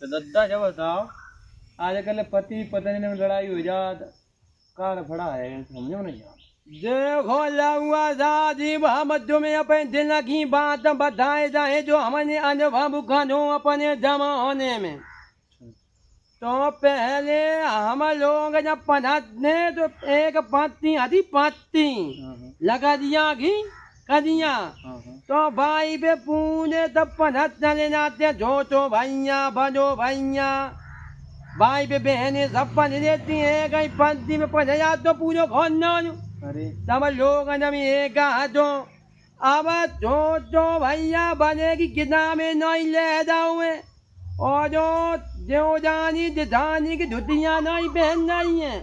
तो दद्दा जब बताओ आजकल पति पत्नी में लड़ाई हो जात कार फड़ा है समझो नहीं आप। देखो लहुआ साहब हम तुम्हें अपने दिल की बात बताए जाए जो हमने अनुभव करो अपने जमाने में। तो पहले हम लोग जब पढ़ते तो एक पत्ती आधी पत्ती लगा दिया घी कदिया तो भाई पे पूरे तब पढ़त चले जाते जो तो भैया बजो भैया भाई पे बहने सब पढ़ लेती है कहीं पत्ती में पढ़ जा तो पूरे खाना अरे सब लोग एक तो अब जो भैया बने की किताबें नहीं ले जाऊे और जो जानी जिठानी की धुतियां नहीं पहन रही है।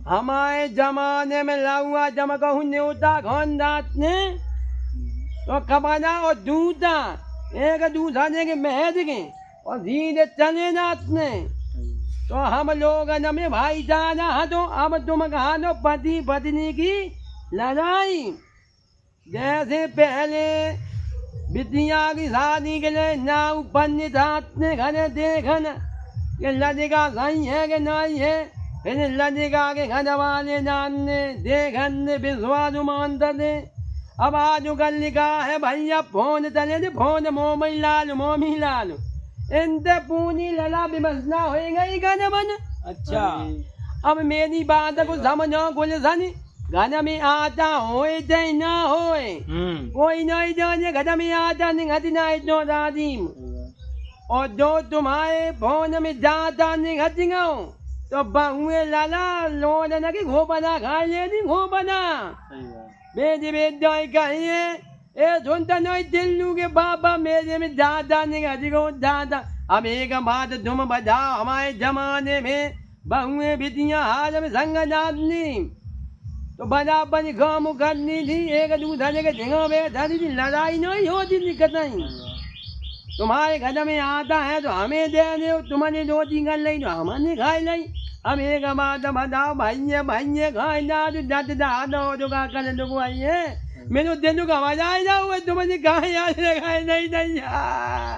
हमारे जमाने में लाऊंगा जम कहूँ न्योता खानदात ने तो कबाना और जूता एक दूसरे के महज के और धीरे चले जाते तो हम लोग में भाई जाना तो अब तुम कहा दो पति पत्नी की लड़ाई जैसे पहले बिटिया की शादी के लिए नाव पंडित ने घर देखन ये लड़का सही है कि नहीं है फिर लड़का के घर वाले जानने देखन विश्वास मानते अब आज कल लिखा है भैया फोन चले फोन मोमी लाल इनसे पूरी लड़ा विमसना हो गई गाना बन। अच्छा अब मेरी बात को समझो गुलशन घर में आता होए चाहे ना होए कोई नहीं जाने घर में आता नहीं घटना इतना दादी और जो तुम्हारे फोन में जाता नहीं घटेगा तो बहुए लाला लोन न की घोपना खा लेती घोपना बेज बेज जाए कहिए ए सुनता नहीं दिल्लू के बाबा मेरे में दादा नहीं घटेगा दादा। अब एक बात तुम बताओ हमारे जमाने में बहुए बिटियां हाथ में संग डालनी तो बराबर काम करनी थी एक दूसरे के झिंगा बैठा थी लड़ाई नहीं होती दिक्कत नहीं। तुम्हारे घर में आता है तो हमें दे दो तुम्हारी रोटी कर ली तो हमने खाई ली। अब एक बात बताओ भैया भैया खाई ना तो जट दादा जो का कर दो आइए मेरे दिन का मजा आई जाओ तुम्हारी खाई नहीं नहीं